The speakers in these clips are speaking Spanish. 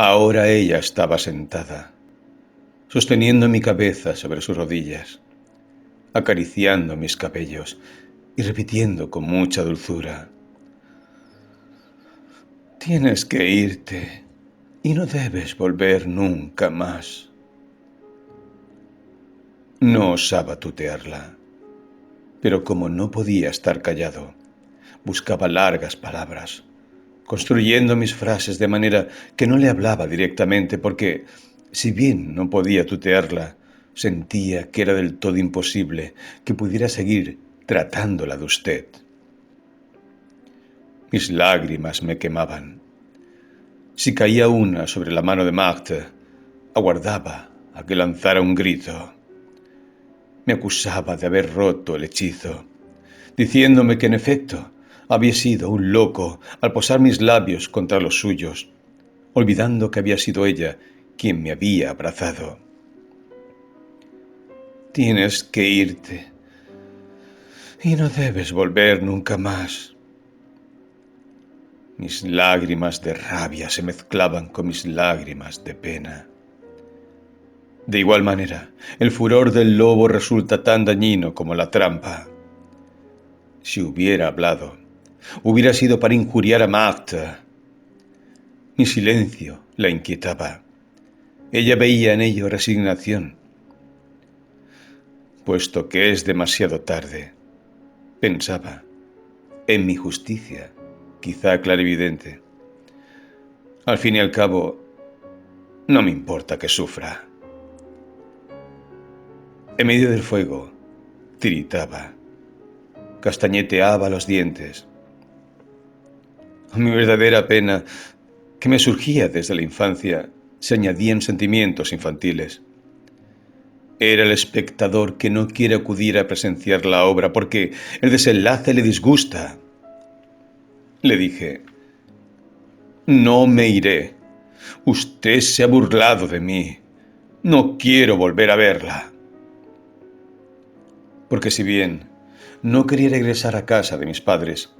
Ahora ella estaba sentada, sosteniendo mi cabeza sobre sus rodillas, acariciando mis cabellos y repitiendo con mucha dulzura: «Tienes que irte y no debes volver nunca más». No osaba tutearla, pero como no podía estar callado, buscaba largas palabras, construyendo mis frases de manera que no le hablaba directamente porque, si bien no podía tutearla, sentía que era del todo imposible que pudiera seguir tratándola de usted. Mis lágrimas me quemaban. Si caía una sobre la mano de Marthe, aguardaba a que lanzara un grito. Me acusaba de haber roto el hechizo, diciéndome que en efecto había sido un loco al posar mis labios contra los suyos, olvidando que había sido ella quien me había abrazado. Tienes que irte y no debes volver nunca más. Mis lágrimas de rabia se mezclaban con mis lágrimas de pena. De igual manera, el furor del lobo resulta tan dañino como la trampa. Si hubiera hablado, hubiera sido para injuriar a Marthe. Mi silencio la inquietaba. Ella veía en ello resignación. Puesto que es demasiado tarde, pensaba, en mi justicia, quizá clarividente. Al fin y al cabo, no me importa que sufra. En medio del fuego, tiritaba, castañeteaba los dientes. A mi verdadera pena, que me surgía desde la infancia, se añadían sentimientos infantiles. Era el espectador que no quiere acudir a presenciar la obra porque el desenlace le disgusta. Le dije: «No me iré. Usted se ha burlado de mí. No quiero volver a verla». Porque si bien no quería regresar a casa de mis padres,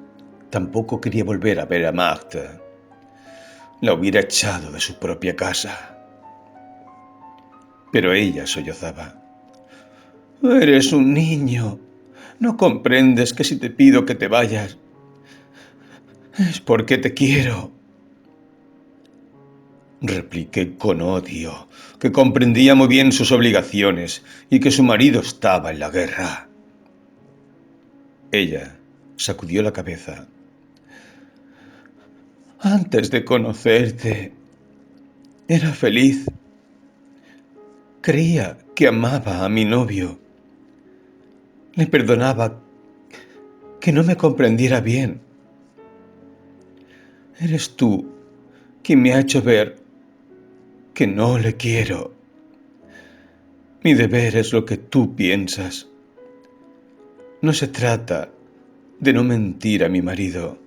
tampoco quería volver a ver a Marthe. La hubiera echado de su propia casa. Pero ella sollozaba: «Eres un niño. No comprendes que si te pido que te vayas, es porque te quiero». Repliqué con odio que comprendía muy bien sus obligaciones y que su marido estaba en la guerra. Ella sacudió la cabeza. «Antes de conocerte, era feliz. Creía que amaba a mi novio. Le perdonaba que no me comprendiera bien. Eres tú quien me ha hecho ver que no le quiero. Mi deber es lo que tú piensas. No se trata de no mentir a mi marido,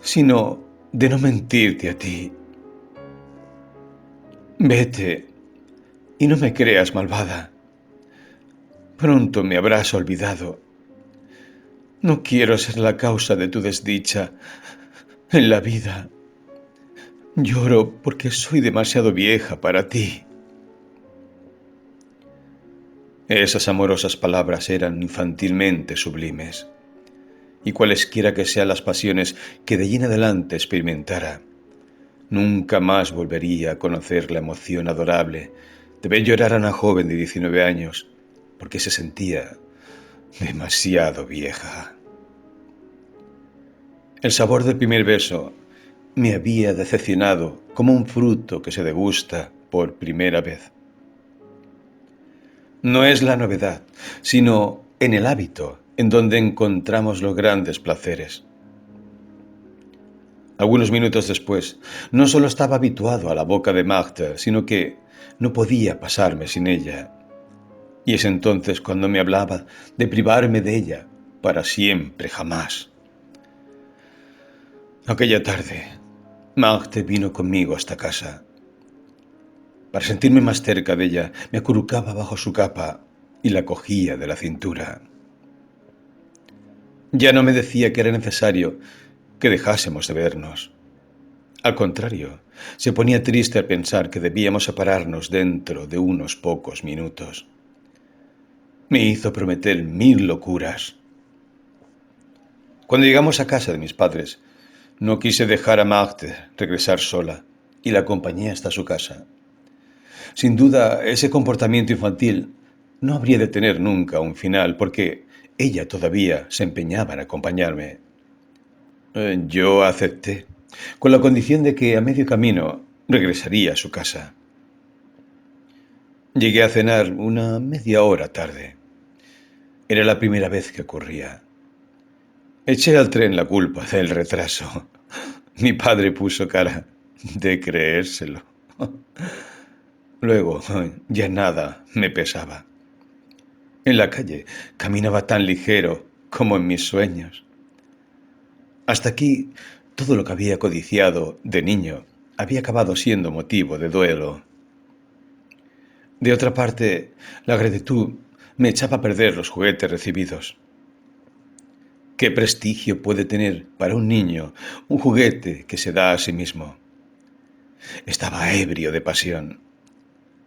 sino de no mentirte a ti. Vete y no me creas malvada. Pronto me habrás olvidado. No quiero ser la causa de tu desdicha en la vida. Lloro porque soy demasiado vieja para ti». Esas amorosas palabras eran infantilmente sublimes, y cualesquiera que sean las pasiones que de allí en adelante experimentara, nunca más volvería a conocer la emoción adorable de ver llorar a una joven de 19 años, porque se sentía demasiado vieja. El sabor del primer beso me había decepcionado como un fruto que se degusta por primera vez. No es la novedad, sino en el hábito en donde encontramos los grandes placeres. Algunos minutos después, no solo estaba habituado a la boca de Marthe, sino que no podía pasarme sin ella. Y es entonces cuando me hablaba de privarme de ella para siempre jamás. Aquella tarde, Marthe vino conmigo hasta casa. Para sentirme más cerca de ella, me acurrucaba bajo su capa y la cogía de la cintura. Ya no me decía que era necesario que dejásemos de vernos. Al contrario, se ponía triste al pensar que debíamos separarnos dentro de unos pocos minutos. Me hizo prometer 1000 locuras. Cuando llegamos a casa de mis padres, no quise dejar a Magde regresar sola y la acompañé hasta su casa. Sin duda, ese comportamiento infantil no habría de tener nunca un final porque ella todavía se empeñaba en acompañarme. Yo acepté, con la condición de que a medio camino regresaría a su casa. Llegué a cenar una media hora tarde. Era la primera vez que ocurría. Eché al tren la culpa del retraso. Mi padre puso cara de creérselo. Luego, ya nada me pesaba. En la calle caminaba tan ligero como en mis sueños. Hasta aquí, todo lo que había codiciado de niño había acabado siendo motivo de duelo. De otra parte, la gratitud me echaba a perder los juguetes recibidos. ¿Qué prestigio puede tener para un niño un juguete que se da a sí mismo? Estaba ebrio de pasión.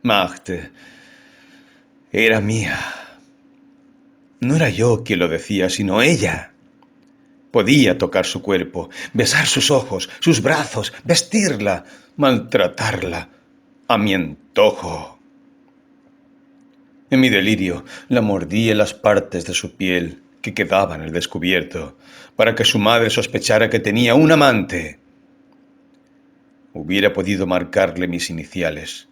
Magde era mía. No era yo quien lo decía, sino ella. Podía tocar su cuerpo, besar sus ojos, sus brazos, vestirla, maltratarla, a mi antojo. En mi delirio, la mordí en las partes de su piel que quedaban al descubierto, para que su madre sospechara que tenía un amante. Hubiera podido marcarle mis iniciales.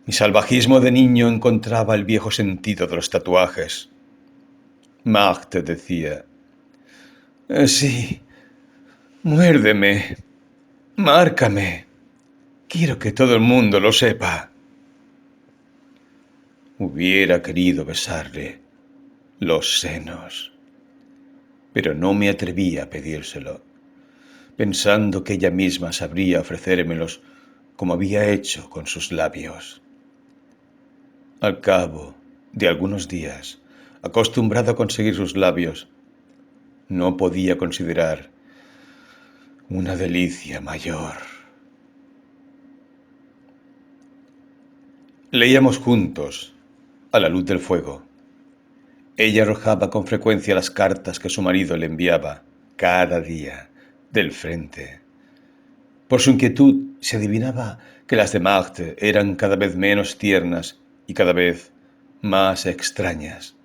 Mi salvajismo de niño encontraba el viejo sentido de los tatuajes. Magde decía: sí, muérdeme, márcame. Quiero que todo el mundo lo sepa. Hubiera querido besarle los senos, pero no me atreví a pedírselo, pensando que ella misma sabría ofrecérmelos como había hecho con sus labios. Al cabo de algunos días, acostumbrado a conseguir sus labios, no podía considerar una delicia mayor. Leíamos juntos a la luz del fuego. Ella arrojaba con frecuencia las cartas que su marido le enviaba cada día del frente. Por su inquietud se adivinaba que las de Magde eran cada vez menos tiernas y cada vez más extrañas.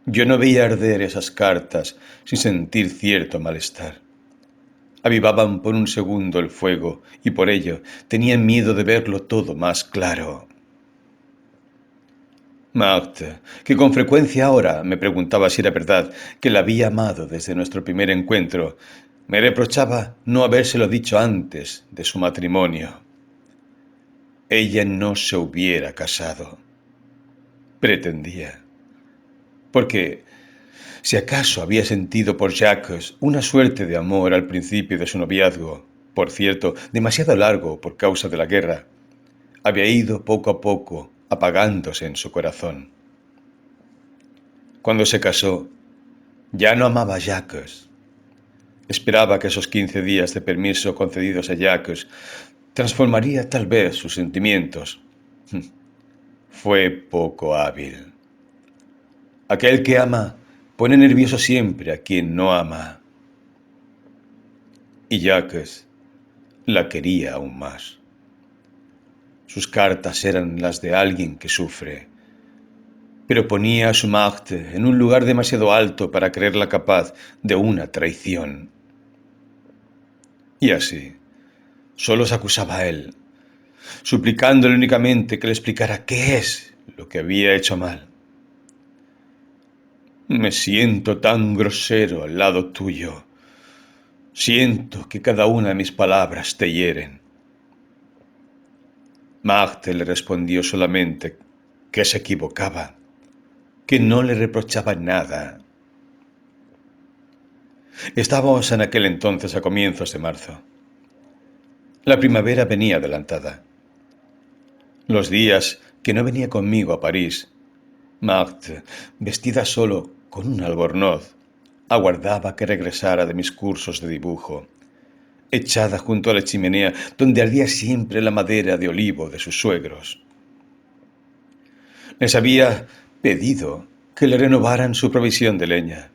Yo no veía arder esas cartas sin sentir cierto malestar. Avivaban por un segundo el fuego y por ello tenía miedo de verlo todo más claro. Magde, que con frecuencia ahora me preguntaba si era verdad que la había amado desde nuestro primer encuentro, me reprochaba no habérselo dicho antes de su matrimonio. Ella no se hubiera casado. Pretendía. Porque si acaso había sentido por Jacques una suerte de amor al principio de su noviazgo, por cierto, demasiado largo por causa de la guerra, había ido poco a poco apagándose en su corazón. Cuando se casó, ya no amaba a Jacques. Esperaba que esos 15 días de permiso concedidos a Jacques transformaría tal vez sus sentimientos. Fue poco hábil. Aquel que ama pone nervioso siempre a quien no ama. Y Jacques la quería aún más. Sus cartas eran las de alguien que sufre, pero ponía a su Magde en un lugar demasiado alto para creerla capaz de una traición. Y así, solo se acusaba a él, suplicándole únicamente que le explicara qué es lo que había hecho mal. Me siento tan grosero al lado tuyo. Siento que cada una de mis palabras te hieren. Magde le respondió solamente que se equivocaba, que no le reprochaba nada. Estábamos en aquel entonces a comienzos de marzo. La primavera venía adelantada. Los días que no venía conmigo a París, Magde, vestida solo con un albornoz, aguardaba que regresara de mis cursos de dibujo echada junto a la chimenea donde ardía siempre la madera de olivo de sus suegros. Les había pedido que le renovaran su provisión de leña.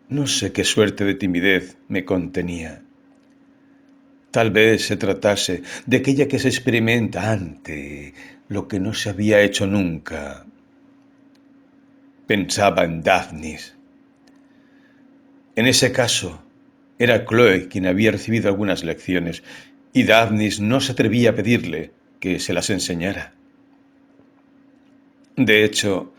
No sé qué suerte de timidez me contenía. Tal vez se tratase de aquella que se experimenta ante lo que no se había hecho nunca. Pensaba en Daphnis. En ese caso, era Chloe quien había recibido algunas lecciones y Daphnis no se atrevía a pedirle que se las enseñara. De hecho,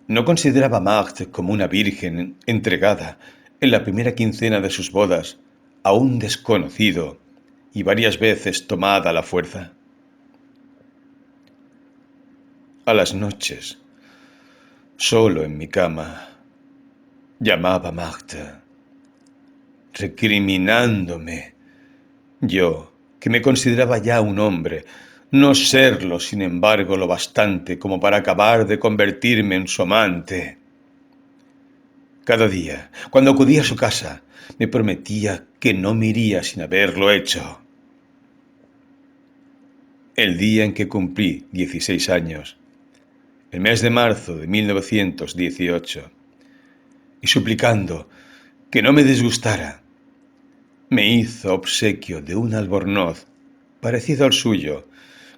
no consideraba a Magd como una virgen entregada en la primera quincena de sus bodas a un desconocido y varias veces tomada a la fuerza. A las noches, solo en mi cama, llamaba a Magd, recriminándome. Yo, que me consideraba ya un hombre, no serlo, sin embargo, lo bastante como para acabar de convertirme en su amante. Cada día, cuando acudía a su casa, me prometía que no me iría sin haberlo hecho. El día en que cumplí 16 años, el mes de marzo de 1918, y suplicando que no me disgustara, me hizo obsequio de un albornoz parecido al suyo,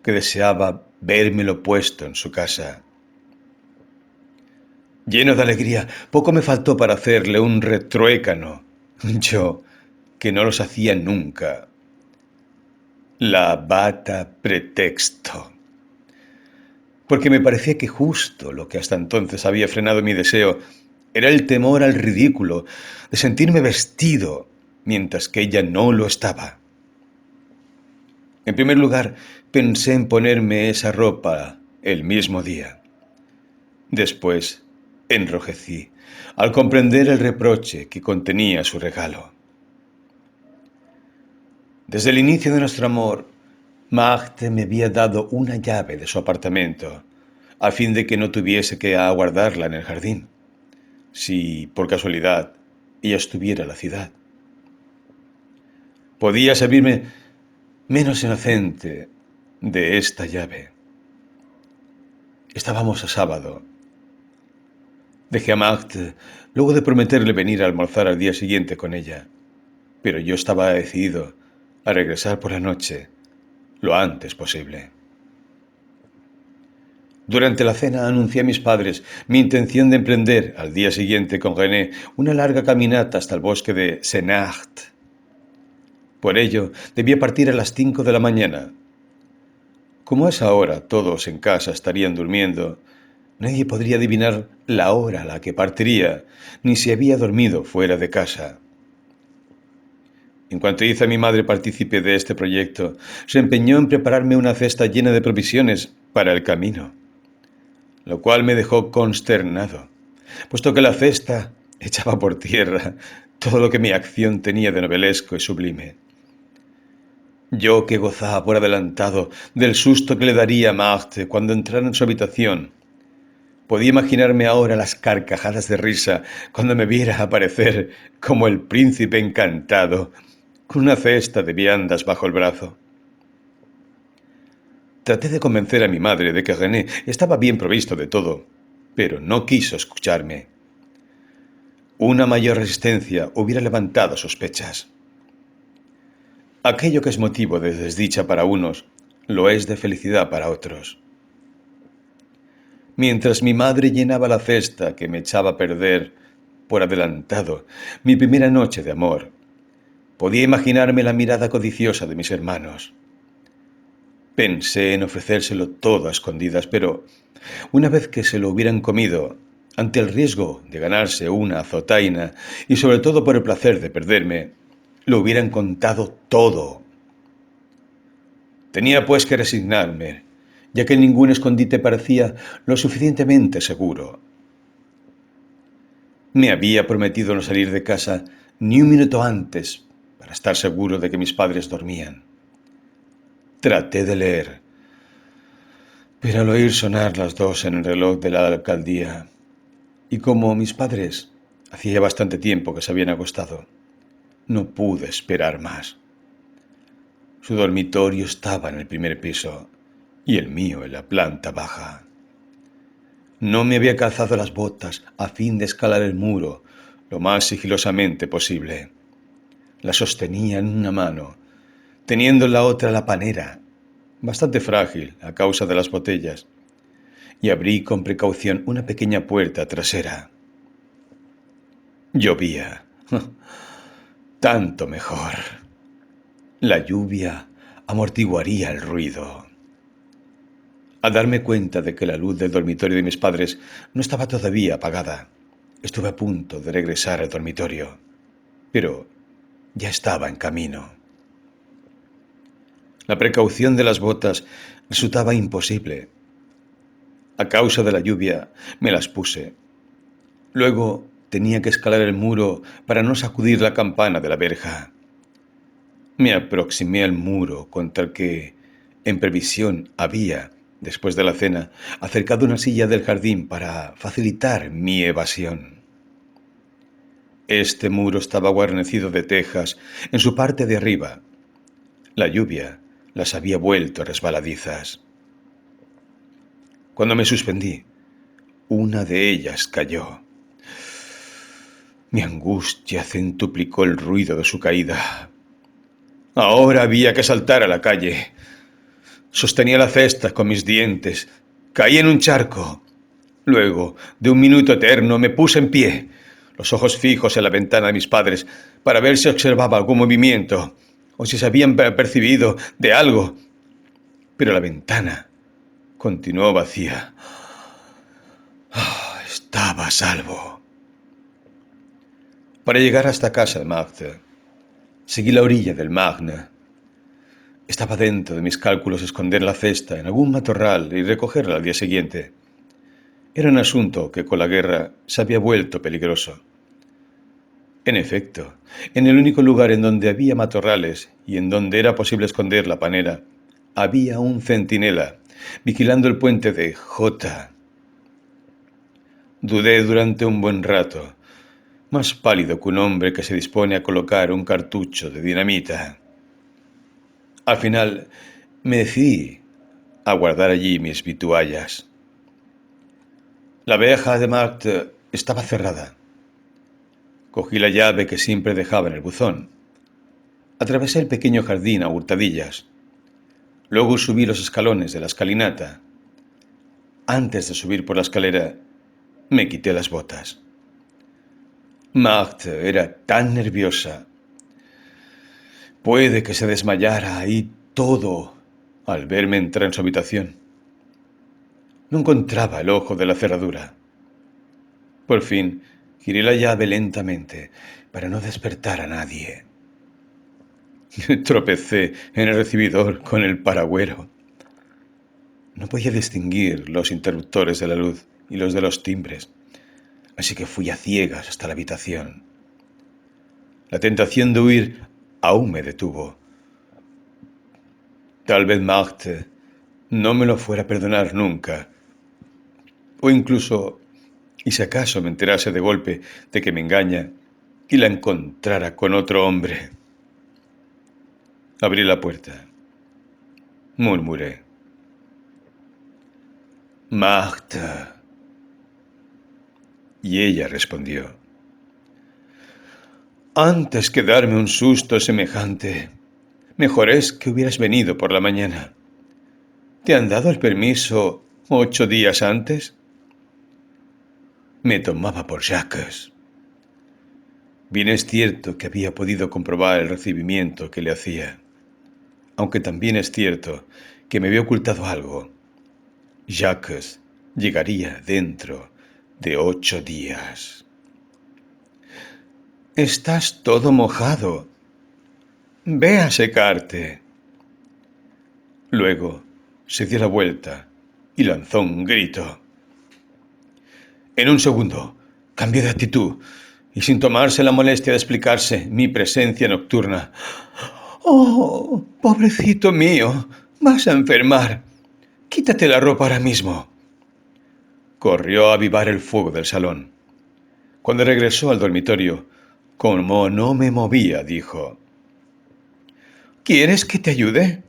que deseaba vérmelo puesto en su casa. Lleno de alegría, poco me faltó para hacerle un retruécano, yo, que no los hacía nunca. La bata pretexto. Porque me parecía que justo lo que hasta entonces había frenado mi deseo era el temor al ridículo de sentirme vestido mientras que ella no lo estaba. En primer lugar, pensé en ponerme esa ropa el mismo día. Después, enrojecí al comprender el reproche que contenía su regalo. Desde el inicio de nuestro amor, Magd me había dado una llave de su apartamento, a fin de que no tuviese que aguardarla en el jardín, si, por casualidad, ella estuviera en la ciudad. Podía servirme menos inocente de esta llave. Estábamos a sábado. Dejé a Magd luego de prometerle venir a almorzar al día siguiente con ella, pero yo estaba decidido a regresar por la noche lo antes posible. Durante la cena anuncié a mis padres mi intención de emprender al día siguiente con René una larga caminata hasta el bosque de Senart. Por ello, debía partir a las 5 de la mañana. Como a esa hora todos en casa estarían durmiendo, nadie podría adivinar la hora a la que partiría, ni si había dormido fuera de casa. En cuanto hice a mi madre partícipe de este proyecto, se empeñó en prepararme una cesta llena de provisiones para el camino, lo cual me dejó consternado, puesto que la cesta echaba por tierra todo lo que mi acción tenía de novelesco y sublime. Yo, que gozaba por adelantado del susto que le daría a Magd cuando entrara en su habitación, podía imaginarme ahora las carcajadas de risa cuando me viera aparecer como el príncipe encantado, con una cesta de viandas bajo el brazo. Traté de convencer a mi madre de que René estaba bien provisto de todo, pero no quiso escucharme. Una mayor resistencia hubiera levantado sospechas. Aquello que es motivo de desdicha para unos, lo es de felicidad para otros. Mientras mi madre llenaba la cesta que me echaba a perder, por adelantado, mi primera noche de amor, podía imaginarme la mirada codiciosa de mis hermanos. Pensé en ofrecérselo todo a escondidas, pero una vez que se lo hubieran comido, ante el riesgo de ganarse una azotaina y sobre todo por el placer de perderme, lo hubieran contado todo. Tenía pues que resignarme, ya que ningún escondite parecía lo suficientemente seguro. Me había prometido no salir de casa ni un minuto antes para estar seguro de que mis padres dormían. Traté de leer, pero al oír sonar las 2 en el reloj de la alcaldía, y como mis padres hacía bastante tiempo que se habían acostado, no pude esperar más. Su dormitorio estaba en el primer piso y el mío en la planta baja. No me había calzado las botas a fin de escalar el muro lo más sigilosamente posible. La sostenía en una mano, teniendo en la otra la panera, bastante frágil a causa de las botellas, y abrí con precaución una pequeña puerta trasera. Llovía. Tanto mejor. La lluvia amortiguaría el ruido. Al darme cuenta de que la luz del dormitorio de mis padres no estaba todavía apagada, estuve a punto de regresar al dormitorio, pero ya estaba en camino. La precaución de las botas resultaba imposible. A causa de la lluvia me las puse. Luego tenía que escalar el muro para no sacudir la campana de la verja. Me aproximé al muro contra el que, en previsión, había, después de la cena, acercado una silla del jardín para facilitar mi evasión. Este muro estaba guarnecido de tejas en su parte de arriba. La lluvia las había vuelto resbaladizas. Cuando me suspendí, una de ellas cayó. Mi angustia centuplicó el ruido de su caída. Ahora había que saltar a la calle. Sostenía la cesta con mis dientes. Caí en un charco. Luego, de un minuto eterno, me puse en pie, los ojos fijos en la ventana de mis padres, para ver si observaba algún movimiento o si se habían percibido de algo. Pero la ventana continuó vacía. Estaba a salvo. Para llegar hasta casa de Magda, seguí la orilla del Magne. Estaba dentro de mis cálculos esconder la cesta en algún matorral y recogerla al día siguiente. Era un asunto que con la guerra se había vuelto peligroso. En efecto, en el único lugar en donde había matorrales y en donde era posible esconder la panera, había un centinela vigilando el puente de J. Dudé durante un buen rato, más pálido que un hombre que se dispone a colocar un cartucho de dinamita. Al final, me decidí a guardar allí mis vituallas. La verja de Marthe estaba cerrada. Cogí la llave que siempre dejaba en el buzón. Atravesé el pequeño jardín a hurtadillas. Luego subí los escalones de la escalinata. Antes de subir por la escalera, me quité las botas. Marthe era tan nerviosa. Puede que se desmayara ahí todo al verme entrar en su habitación. No encontraba el ojo de la cerradura. Por fin, giré la llave lentamente para no despertar a nadie. Tropecé en el recibidor con el paragüero. No podía distinguir los interruptores de la luz y los de los timbres, así que fui a ciegas hasta la habitación. La tentación de huir aún me detuvo. Tal vez Marthe no me lo fuera a perdonar nunca, o incluso, y si acaso me enterase de golpe de que me engaña y la encontrara con otro hombre. Abrí la puerta. Murmuré: Marthe. Y ella respondió: antes que darme un susto semejante, mejor es que hubieras venido por la mañana. ¿Te han dado el permiso 8 días antes? Me tomaba por Jacques. Bien es cierto que había podido comprobar el recibimiento que le hacía, aunque también es cierto que me había ocultado algo. Jacques llegaría dentro de 8 días. Estás todo mojado. Ve a secarte. Luego se dio la vuelta y lanzó un grito. En un segundo cambió de actitud y, sin tomarse la molestia de explicarse mi presencia nocturna: «Oh, pobrecito mío, vas a enfermar. Quítate la ropa ahora mismo». Corrió a avivar el fuego del salón. Cuando regresó al dormitorio, como no me movía, dijo: ¿Quieres que te ayude?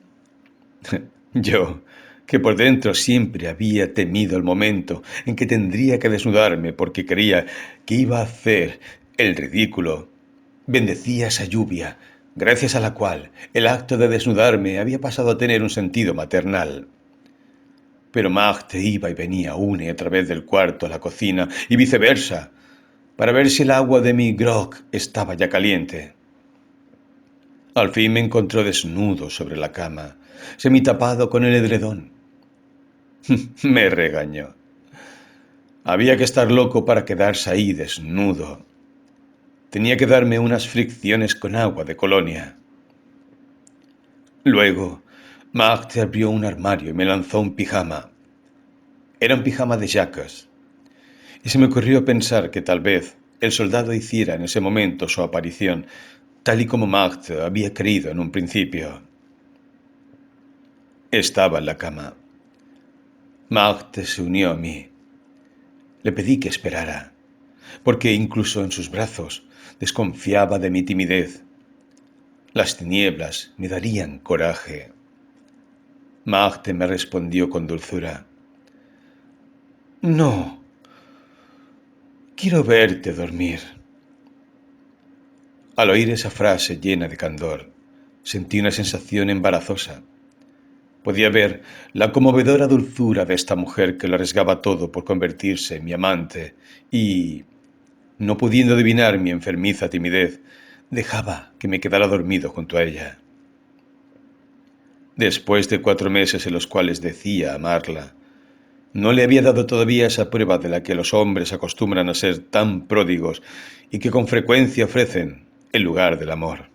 Yo, que por dentro siempre había temido el momento en que tendría que desnudarme porque creía que iba a hacer el ridículo, bendecía esa lluvia, gracias a la cual el acto de desnudarme había pasado a tener un sentido maternal. Pero Magde iba y venía una y otra vez del cuarto a la cocina y viceversa, para ver si el agua de mi grog estaba ya caliente. Al fin me encontró desnudo sobre la cama, semitapado con el edredón. Me regañó. Había que estar loco para quedarse ahí desnudo. Tenía que darme unas fricciones con agua de colonia. Luego, Magde abrió un armario y me lanzó un pijama. Era un pijama de Jacques, y se me ocurrió pensar que tal vez el soldado hiciera en ese momento su aparición, tal y como Magde había creído en un principio. Estaba en la cama. Magde se unió a mí. Le pedí que esperara, porque incluso en sus brazos desconfiaba de mi timidez. Las tinieblas me darían coraje. Magde me respondió con dulzura. No, quiero verte dormir. Al oír esa frase llena de candor, sentí una sensación embarazosa. Podía ver la conmovedora dulzura de esta mujer que lo arriesgaba todo por convertirse en mi amante y, no pudiendo adivinar mi enfermiza timidez, dejaba que me quedara dormido junto a ella. Después de 4 meses en los cuales decía amarla, no le había dado todavía esa prueba de la que los hombres acostumbran a ser tan pródigos y que con frecuencia ofrecen en lugar del amor.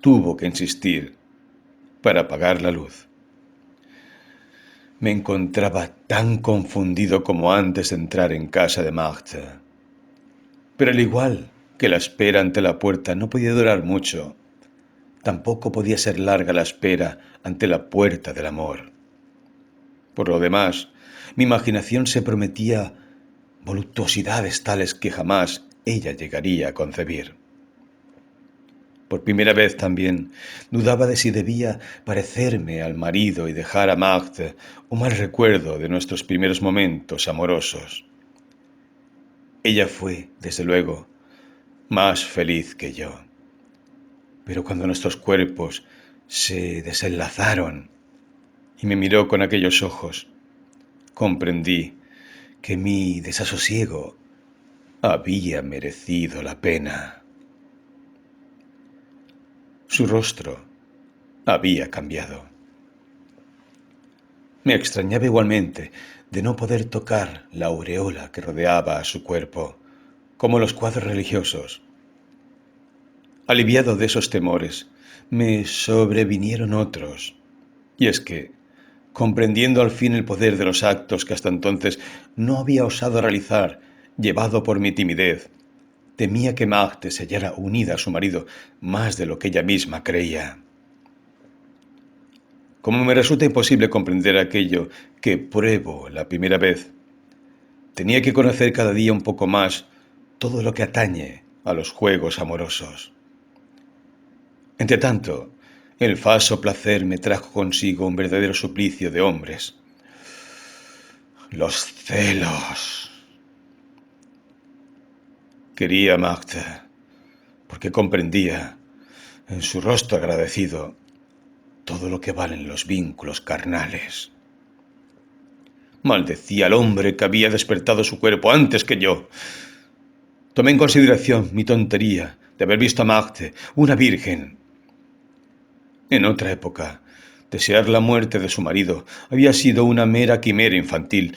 Tuvo que insistir para apagar la luz. Me encontraba tan confundido como antes de entrar en casa de Magde. Pero al igual que la espera ante la puerta no podía durar mucho, tampoco podía ser larga la espera ante la puerta del amor. Por lo demás, mi imaginación se prometía voluptuosidades tales que jamás ella llegaría a concebir. Por primera vez también dudaba de si debía parecerme al marido y dejar a Magde un mal recuerdo de nuestros primeros momentos amorosos. Ella fue, desde luego, más feliz que yo. Pero cuando nuestros cuerpos se desenlazaron y me miró con aquellos ojos, comprendí que mi desasosiego había merecido la pena. Su rostro había cambiado. Me extrañaba igualmente de no poder tocar la aureola que rodeaba a su cuerpo, como los cuadros religiosos. Aliviado de esos temores, me sobrevinieron otros. Y es que, comprendiendo al fin el poder de los actos que hasta entonces no había osado realizar, llevado por mi timidez, temía que Magde se hallara unida a su marido más de lo que ella misma creía. Como me resulta imposible comprender aquello que pruebo la primera vez, tenía que conocer cada día un poco más todo lo que atañe a los juegos amorosos. Entretanto, el falso placer me trajo consigo un verdadero suplicio de hombres. Los celos. Quería a Magda, porque comprendía, en su rostro agradecido, todo lo que valen los vínculos carnales. Maldecía al hombre que había despertado su cuerpo antes que yo. Tomé en consideración mi tontería de haber visto a Magde, una virgen. En otra época, desear la muerte de su marido había sido una mera quimera infantil,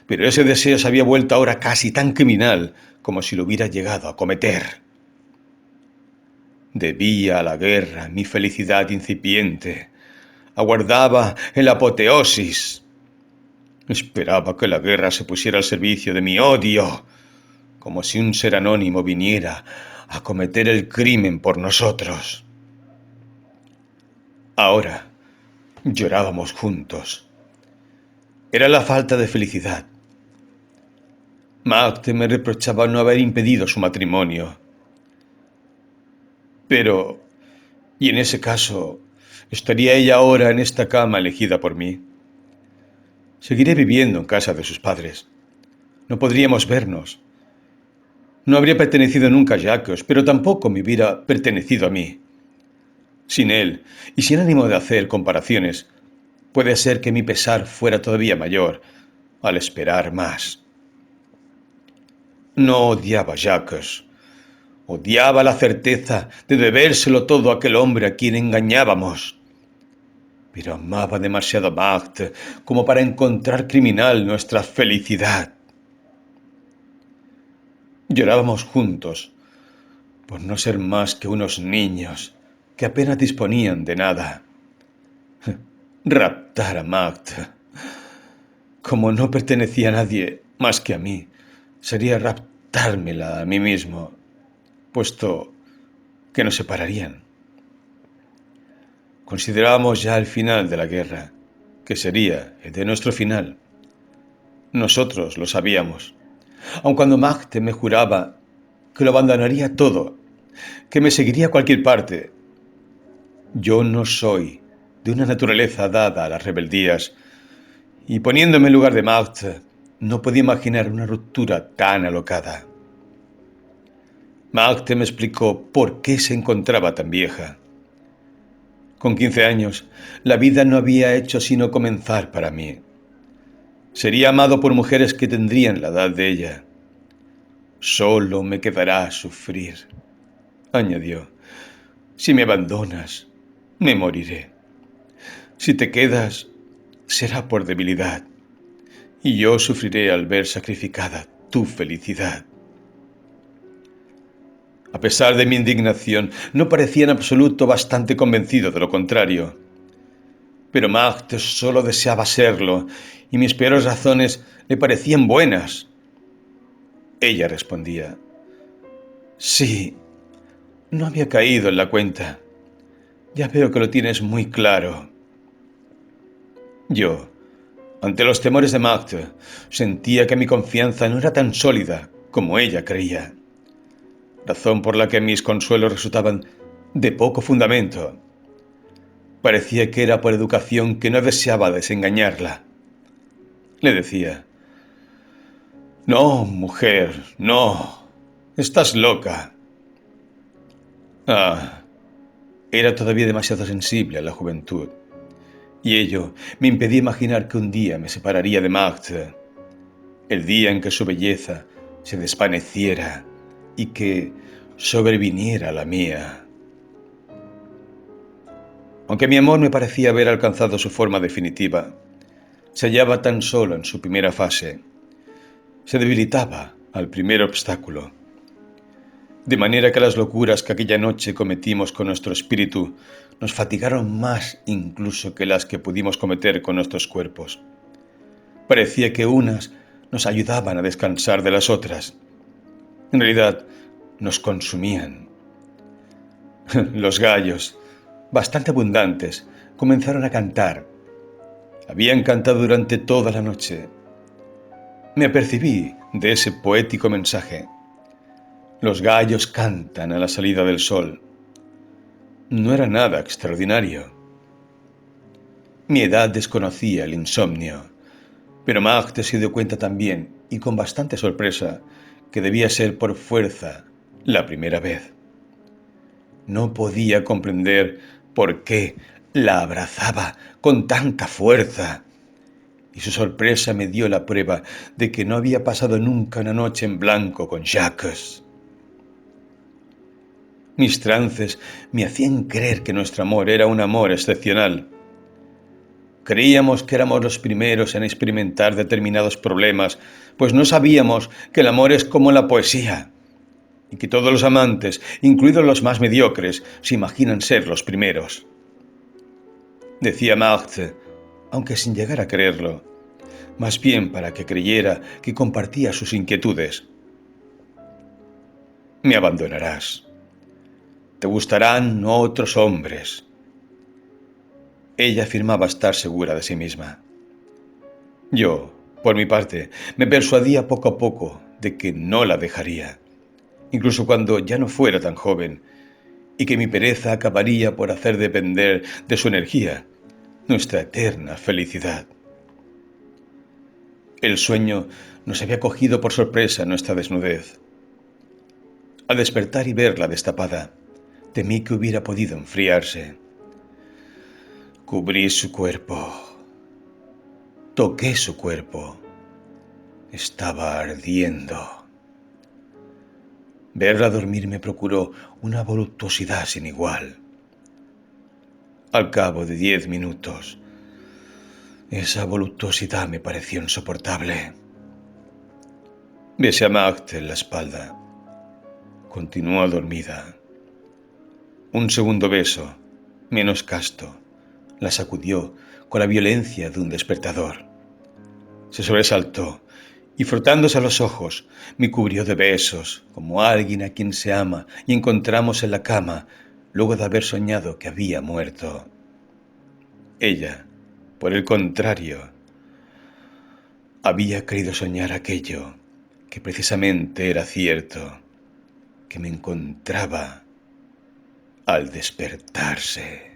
pero ese deseo se había vuelto ahora casi tan criminal como si lo hubiera llegado a cometer. Debía a la guerra mi felicidad incipiente. Aguardaba el apoteosis. Esperaba que la guerra se pusiera al servicio de mi odio, como si un ser anónimo viniera a cometer el crimen por nosotros. Ahora llorábamos juntos. Era la falta de felicidad. Magde me reprochaba no haber impedido su matrimonio. Pero Y en ese caso, ¿estaría ella ahora en esta cama elegida por mí? Seguiré viviendo en casa de sus padres. No podríamos vernos. No habría pertenecido nunca a Jacques, pero tampoco me hubiera pertenecido a mí. Sin él, y sin ánimo de hacer comparaciones, puede ser que mi pesar fuera todavía mayor al esperar más. No odiaba a Jacques. Odiaba la certeza de debérselo todo a aquel hombre a quien engañábamos. Pero amaba demasiado a Marthe como para encontrar criminal nuestra felicidad. Llorábamos juntos por no ser más que unos niños que apenas disponían de nada. Raptar a Marthe. Como no pertenecía a nadie más que a mí, sería raptármela a mí mismo, puesto que nos separarían. Considerábamos ya el final de la guerra, que sería el de nuestro final. Nosotros lo sabíamos, aun cuando Marthe me juraba que lo abandonaría todo, que me seguiría a cualquier parte. Yo no soy de una naturaleza dada a las rebeldías, y poniéndome en lugar de Marthe, no podía imaginar una ruptura tan alocada. Marthe me explicó por qué se encontraba tan vieja. Con 15 años, la vida no había hecho sino comenzar para mí. Sería amado por mujeres que tendrían la edad de ella. Solo me quedará sufrir, añadió. Si me abandonas, me moriré. Si te quedas, será por debilidad, y yo sufriré al ver sacrificada tu felicidad. A pesar de mi indignación, no parecía en absoluto bastante convencido de lo contrario. Pero Marthe solo deseaba serlo, y mis peores razones le parecían buenas. Ella respondía: sí, no había caído en la cuenta. Ya veo que lo tienes muy claro. Yo, ante los temores de Marthe, sentía que mi confianza no era tan sólida como ella creía, razón por la que mis consuelos resultaban de poco fundamento. Parecía que era por educación que no deseaba desengañarla. Le decía: no, mujer, no, estás loca. Ah, era todavía demasiado sensible a la juventud, y ello me impedía imaginar que un día me separaría de Marthe, el día en que su belleza se desvaneciera y que sobreviniera la mía. Aunque mi amor me parecía haber alcanzado su forma definitiva, se hallaba tan solo en su primera fase. Se debilitaba al primer obstáculo. De manera que las locuras que aquella noche cometimos con nuestro espíritu nos fatigaron más incluso que las que pudimos cometer con nuestros cuerpos. Parecía que unas nos ayudaban a descansar de las otras. En realidad, nos consumían. Los gallos, bastante abundantes, comenzaron a cantar. Habían cantado durante toda la noche. Me apercibí de ese poético mensaje. Los gallos cantan a la salida del sol. No era nada extraordinario. Mi edad desconocía el insomnio, pero Marthe se dio cuenta también, y con bastante sorpresa, que debía ser por fuerza la primera vez. No podía comprender por qué la abrazaba con tanta fuerza, y su sorpresa me dio la prueba de que no había pasado nunca una noche en blanco con Jacques. Mis trances me hacían creer que nuestro amor era un amor excepcional. Creíamos que éramos los primeros en experimentar determinados problemas, pues no sabíamos que el amor es como la poesía, y que todos los amantes, incluidos los más mediocres, se imaginan ser los primeros. Decía Marthe, aunque sin llegar a creerlo, más bien para que creyera que compartía sus inquietudes. Me abandonarás. Te gustarán otros hombres. Ella afirmaba estar segura de sí misma. Yo, por mi parte, me persuadía poco a poco de que no la dejaría, incluso cuando ya no fuera tan joven, y que mi pereza acabaría por hacer depender de su energía nuestra eterna felicidad. El sueño nos había cogido por sorpresa en nuestra desnudez. Al despertar y verla destapada, temí que hubiera podido enfriarse. Cubrí su cuerpo. Toqué su cuerpo. Estaba ardiendo. Verla dormir me procuró una voluptuosidad sin igual. Al cabo de 10 minutos, esa voluptuosidad me pareció insoportable. Besé a Magda en la espalda. Continuó dormida. Un segundo beso, menos casto, la sacudió con la violencia de un despertador. Se sobresaltó y frotándose a los ojos, me cubrió de besos, como alguien a quien se ama y encontramos en la cama, luego de haber soñado que había muerto. Ella, por el contrario, había querido soñar aquello que precisamente era cierto, que me encontraba al despertarse.